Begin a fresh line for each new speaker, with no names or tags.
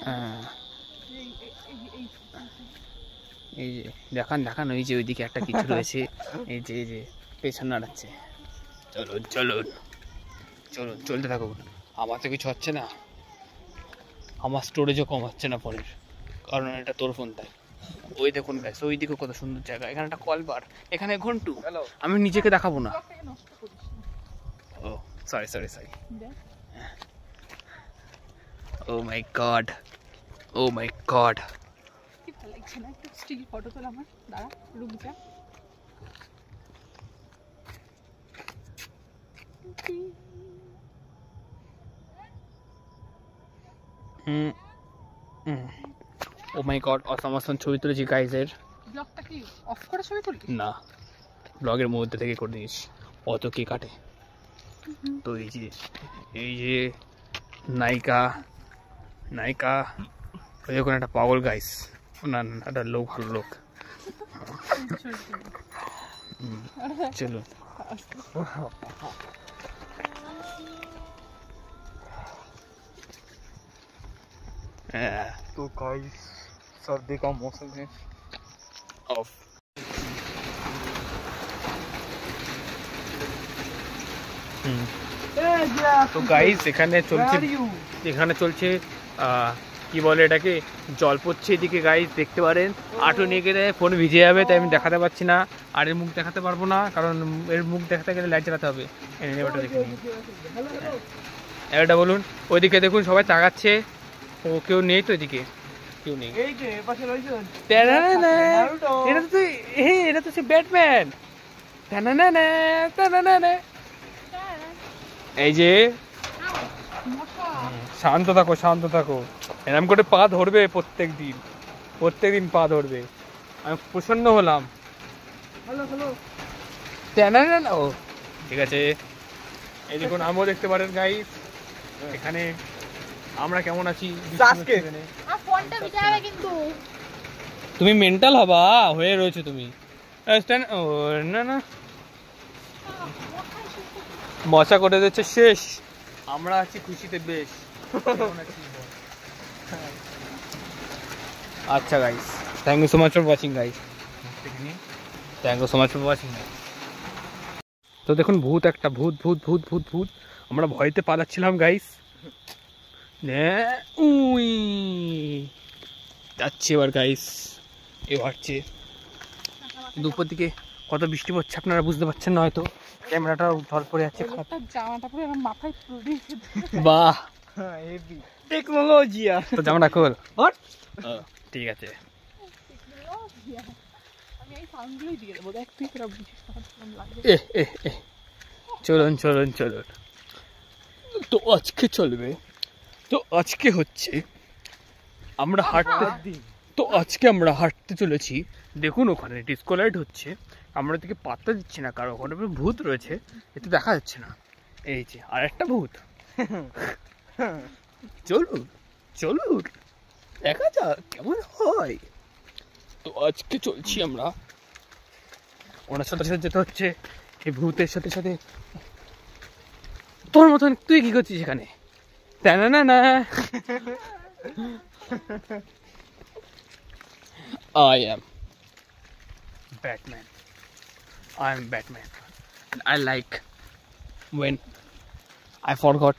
হ্যাঁ এই যে দেখান দেখান ওই যে ওইদিকে একটা কিছু রয়েছে এই যে পেছন নাড়াচ্ছে চলুন চলুন চলুন চলতে থাকুন আমার তো কিছু হচ্ছে না আমার স্টোরেজও কম হচ্ছে না ফোনের কারণ এটা তোর ফোন তাই ওই দেখুন গাইস ওই দিকে কত সুন্দর জায়গা এখানে একটা কলবার এখানে ঘন্টু আমি নিজেকে দেখাবো না ও সরি সরি সরি ও মাই গড ও মাই গড
কি ভালো লাগছে না একটা স্টিল ফটো তোলা আমার দাঁড়া রুক যা
ও মাই গড অসামাসন ছবি তুলেছি গাইজের
ব্লগটা কি অফ করে ছবি তুলি
না ব্লগের মধ্যে থেকে করে দিস অত কে কাটে তো এই যে নায়িকা নায়িকা ওই যখন একটা পাগল গাইস না না একটা লোক ভালো লোক চলুন
तो गाइस सर्दी का मौसम है
ऑफ তো গাইস এখানে চলছে কি বলে এটাকে জল পড়ছে এদিকে গাইস দেখতে পারেন আটো নিয়ে গেলে ফোন ভিজে যাবে তাই আমি দেখাতে পারছি না আর এর মুখ দেখাতে পারবো না কারণ এর মুখ দেখাতে গেলে লাইট চালাতে হবে এটা বলুন ওইদিকে দেখুন সবাই তাকাচ্ছে ও কেউ নেই তো এদিকে কেউ নেই এটা তো সে ব্যাটম্যান এই যে শান্ত থাকো এরকম করে পা ধরবে প্রত্যেক দিন পা ধরবে আমি প্রসন্ন হলাম ও ঠিক আছে এই দেখুন আমিও দেখতে পারেন গাইস এখানে আমরা কেমন আছি তুমি মেন্টাল হবা হয়ে রয়েছে তুমি না না মশা করে দিচ্ছে শেষ আমরা আছি খুশিতে বেশ আচ্ছা guys thank you so much for watching guys thank you so much for watching তো দেখুন একটা ভূত আমরা ভয়তে পালাচ্ছিলাম গাইস যাচ্ছে এবার গাইস হাঁটছে দুপুর দিকে কত বৃষ্টি পড়ছে আপনারা বুঝতে পারছেন না হয়তো ক্যামেরাটা জল পড়ে যাচ্ছে খারাপ
জামাটা পরে আমার মাথায়
বাহ
টেকনোলজি
তো জামাটা খোল ঠিক আছে
আমি এই সাউন্ডগুলোই দিয়ে দেবো দেখ তুই তোরা বুঝিস
চলুন তো আজকে চলবে তো আজকে হচ্ছে আমরা হাঁটতে চলেছি দেখুন ওখানে ডিসকো লাইট হচ্ছে আমরা দিকে পাত্তা দিচ্ছি না কারণ ওখানে ভূত রয়েছে এতে দেখা যাচ্ছে না এই যে আর একটা ভূত চলুন দেখা যাক কেমন হয় তো আজকে চলছি আমরা ওনার সাথে যেতে হচ্ছে এই ভূতের সাথে তোর মতন তুই কি করছিস এখানে না I am Batman. And I like when I forgot.